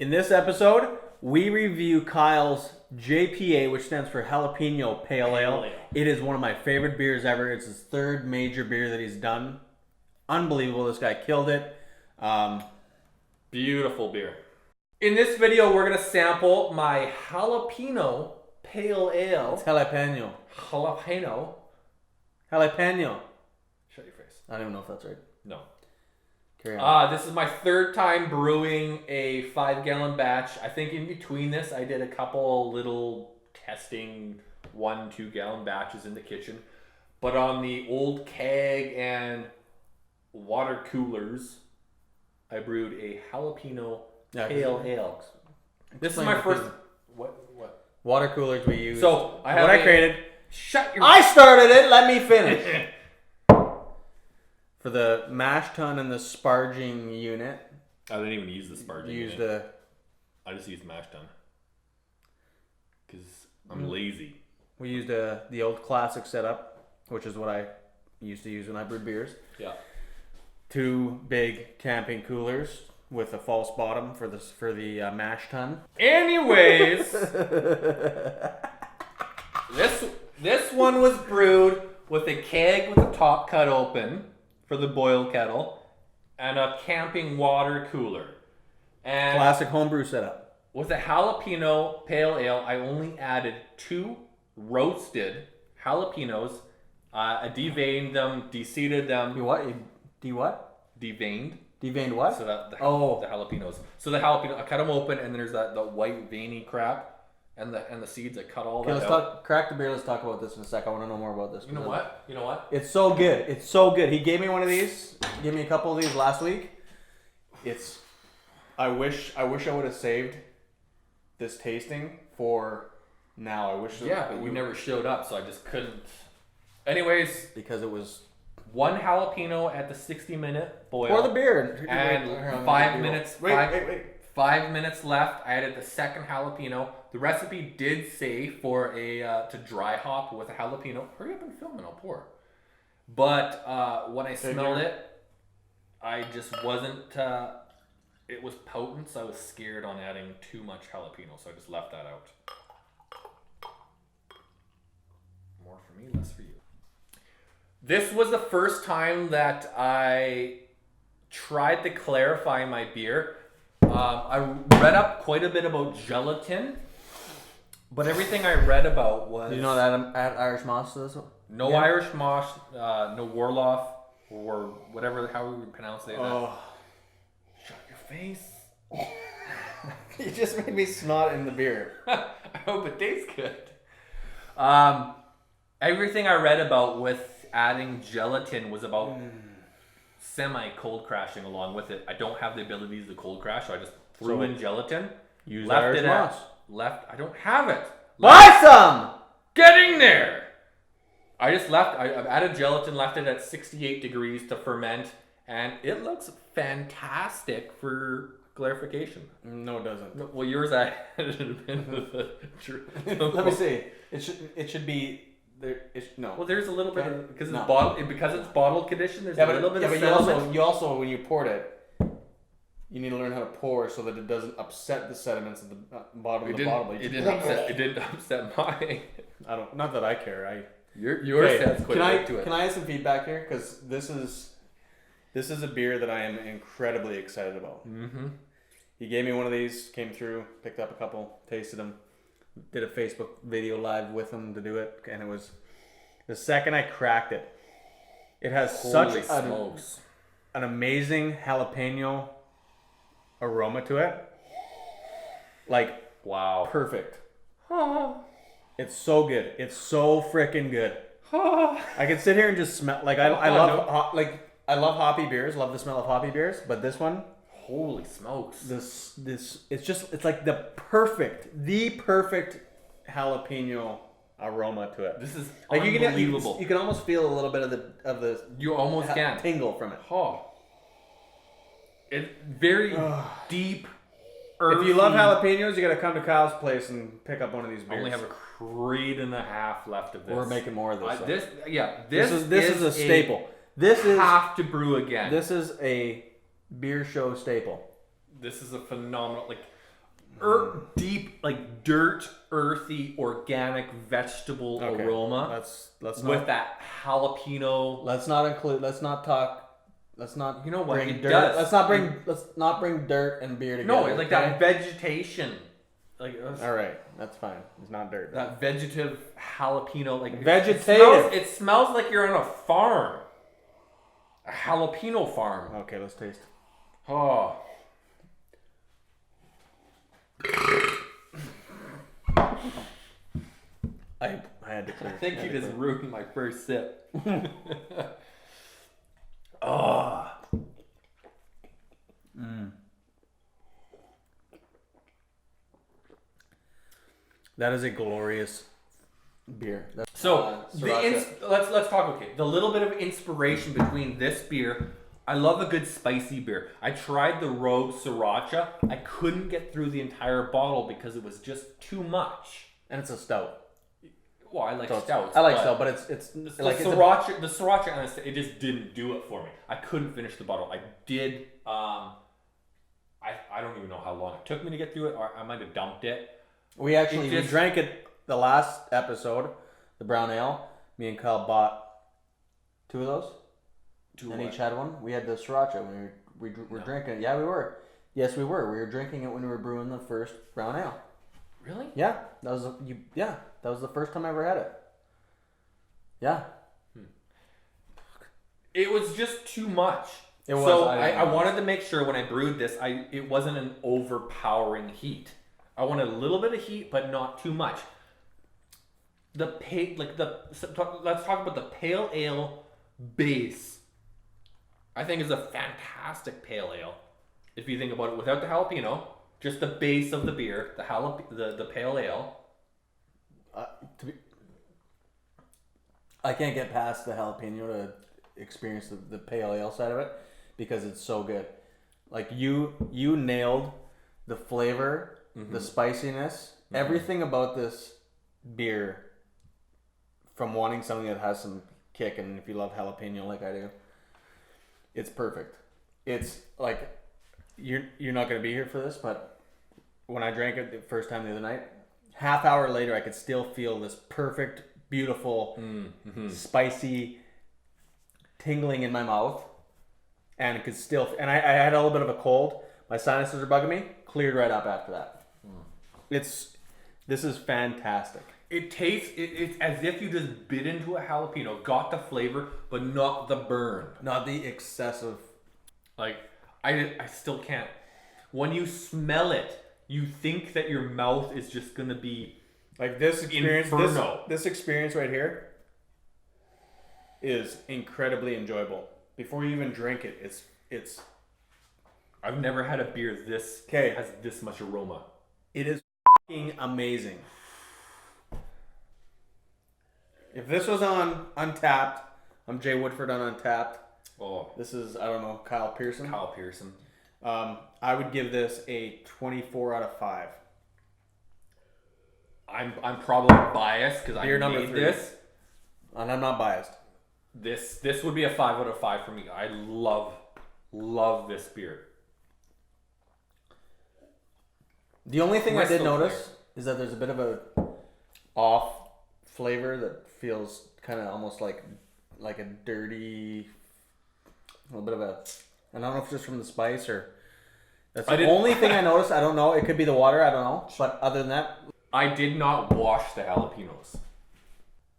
In this episode, we review Kyle's JPA, which stands for Jalapeno Pale Ale. It is one of my favorite beers ever. It's his third major beer that he's done. Unbelievable. This guy killed it. Beautiful beer. In this video, we're going to sample my Jalapeno Pale Ale. It's jalapeno. Jalapeno. Jalapeno. Shut your face. I don't even know if that's right. No. Carry on. This is my third time brewing a 5-gallon batch. I think in between this, I did a couple little testing 1-2-gallon batches in the kitchen. But on the old keg and water coolers, I brewed a Jalapeno Pale Ale. This is my first... What? Water coolers we use. So, I created. Shut your... I started it. Let me finish. For the mash tun and the sparging unit. I didn't even use the sparging unit. I just used mash tun. Because I'm lazy. We used the old classic setup, which is what I used to use when I brewed beers. Yeah. 2 big camping coolers with a false bottom for the mash tun. Anyways, this one was brewed with a keg with the top cut open for the boil kettle and a camping water cooler. And classic homebrew setup. With a Jalapeno Pale Ale, I only added 2 roasted jalapenos. I deveined them, deseeded them. You what? Deveined. Deveined what? So the jalapenos. So the jalapeno, I cut them open, and there's the white veiny crap, and the seeds. I cut all that out. Crack the beer. Let's talk about this in a sec. I want to know more about this. You know what? It's so good. It's so good. He gave me one of these. He gave me a couple of these last week. I wish I would have saved this tasting for now. I wish. Yeah, but you never showed up, so I just couldn't. Anyways, because it was 1 jalapeno at the 60-minute boil. Pour the beer. And 5 minutes. Wait. 5 minutes left. I added the second jalapeno. The recipe did say for to dry hop with a jalapeno. Hurry up and film and I'll pour. But when I smelled it, I just wasn't. It was potent, so I was scared on adding too much jalapeno, so I just left that out. More for me, less for you. This was the first time that I tried to clarify my beer. I read up quite a bit about gelatin, but everything I read about was... Do you know that add Irish moss to this one? No Irish moss, no Warloff, or whatever, how we would pronounce it. Oh. Shut your face. You just made me snot in the beer. I hope it tastes good. Everything I read about with adding gelatin was about semi-cold crashing along with it. I don't have the abilities to cold crash, so I just threw in gelatin. Use Irish moss. I don't have it. Buy some! Getting there! I just left. I added gelatin, left it at 68 degrees to ferment, and it looks fantastic for clarification. No, it doesn't. Well, yours I added a bit of the... Let me see. It should be... No. Well, there's a little bit of, because it's bottled condition. There's a little bit of sediment. You also when you poured it, you need to learn how to pour so that it doesn't upset the sediments at the bottom of the bottle. It didn't upset mine. Not that I care. Yours sounds quite right to it. Can I have some feedback here? Because this is a beer that I am incredibly excited about. Mm-hmm. He gave me one of these. Came through, picked up a couple, tasted them. Did a Facebook video live with him to do it, and it was the second I cracked it. It has an amazing jalapeno aroma to it. Like, wow, perfect. It's so good. It's so freaking good. I can sit here and just smell. Like I love hoppy beers. Love the smell of hoppy beers, but this one. Holy smokes. It's like the perfect jalapeno aroma to it. This is like unbelievable. You can almost feel a little bit of the you almost can tingle from it. It's very deep. Earthy. If you love jalapenos, you got to come to Kyle's place and pick up one of these beers. I only have a crate and a half left of this. We're making more of this. This is a staple. This is have to brew again. This is a beer show staple. This is a phenomenal, deep, like dirt, earthy, organic vegetable aroma. Let's with that jalapeno. Let's not include. Let's not talk. Let's not. You know what? Bring It dirt. does. Let's not bring dirt and beer together. No, like that vegetation. Like all right, that's fine. It's not dirt. That vegetative jalapeno, like vegetative. It smells like you're on a farm. A jalapeno farm. Okay, let's taste. Oh. I had to clear. I think you just ruined my first sip. Oh. That is a glorious beer. So let's talk. Okay, the little bit of inspiration between this beer. I love a good spicy beer. I tried the Rogue Sriracha. I couldn't get through the entire bottle because it was just too much. And it's a stout. Well, I like stouts. I like stout, but it's the like sriracha. The sriracha, and it just didn't do it for me. I couldn't finish the bottle. I did. I don't even know how long it took me to get through it, or I might have dumped it. We drank it the last episode, the brown ale. Me and Kyle bought 2 of those. And each had one. We had the sriracha when we were drinking it. Yeah, we were. Yes, we were. We were drinking it when we were brewing the first brown ale. Really? Yeah, that was the first time I ever had it. Yeah. It was just too much. It was. So I wanted to make sure when I brewed this, it wasn't an overpowering heat. I wanted a little bit of heat, but not too much. Let's talk about the pale ale base. I think is a fantastic pale ale. If you think about it, without the jalapeno, just the base of the beer, the pale ale. I can't get past the jalapeno to experience the pale ale side of it because it's so good. Like you nailed the flavor. The spiciness, everything about this beer, from wanting something that has some kick, and if you love jalapeno like I do, it's perfect. It's like you're not gonna be here for this, but when I drank it the first time the other night, half hour later I could still feel this perfect, beautiful, spicy tingling in my mouth, and it could still. And I had a little bit of a cold. My sinuses are bugging me. Cleared right up after that. This is fantastic. It tastes. It's as if you just bit into a jalapeno, got the flavor, but not the burn, not the excessive. Like I still can't. When you smell it, you think that your mouth is just gonna be like this experience. Inferno. This experience right here is incredibly enjoyable. Before you even drink it, it's. I've never had a beer has this much aroma. It is amazing. If this was on Untapped, I'm Jay Woodford on Untapped. Oh, this is Kyle Pearson. I would give this a 24 out of 5. I'm probably biased because I made this, and I'm not biased. This would be a 5 out of 5 for me. I love this beer. The only thing I did notice is that there's a bit of a off flavor that feels kind of almost like a dirty, a little bit of a. I don't know if it's just from the spice or. That's the only thing I noticed. I don't know. It could be the water. I don't know. But other than that, I did not wash the jalapenos.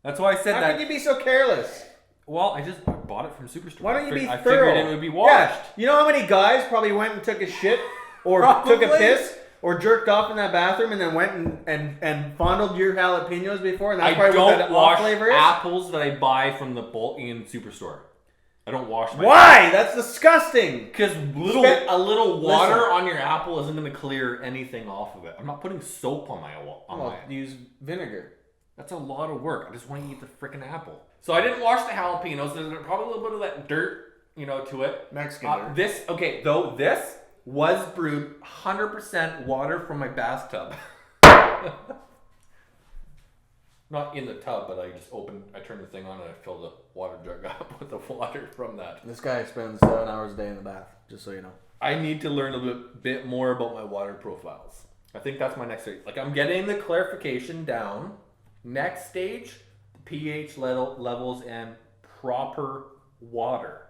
That's why I said that. How could you be so careless? Well, I bought it from Superstore. Why don't you be thorough? I figured it would be washed. Yeah. You know how many guys probably went and took a shit or took a piss? Or jerked off in that bathroom and then went and fondled your jalapenos before, and that's probably what that off flavor is. Apples that I buy from the bulk in Superstore. I don't wash my. Why? That's disgusting. Because a little water on your apple isn't going to clear anything off of it. I'm not putting soap on my. Use vinegar. That's a lot of work. I just want to eat the freaking apple. So I didn't wash the jalapenos. There's probably a little bit of that dirt, to it. Mexican dirt. This was brewed 100% water from my bathtub. Not in the tub, but I turned the thing on and I filled the water jug up with the water from that. This guy spends 7 hours a day in the bath, just so you know. I need to learn a bit more about my water profiles. I think that's my next stage. Like, I'm getting the clarification down. Next stage, the pH levels and proper water.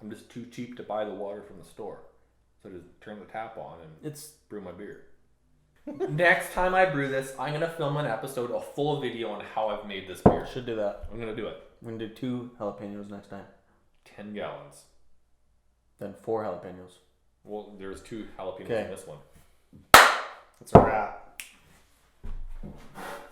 I'm just too cheap to buy the water from the store. So I just turn the tap on and brew my beer. Next time I brew this, I'm going to film an episode, a full video on how I've made this beer. Should do that. I'm going to do it. We're going to do 2 jalapenos next time. 10 gallons. Then 4 jalapenos. Well, there's 2 jalapenos in this one. That's a wrap.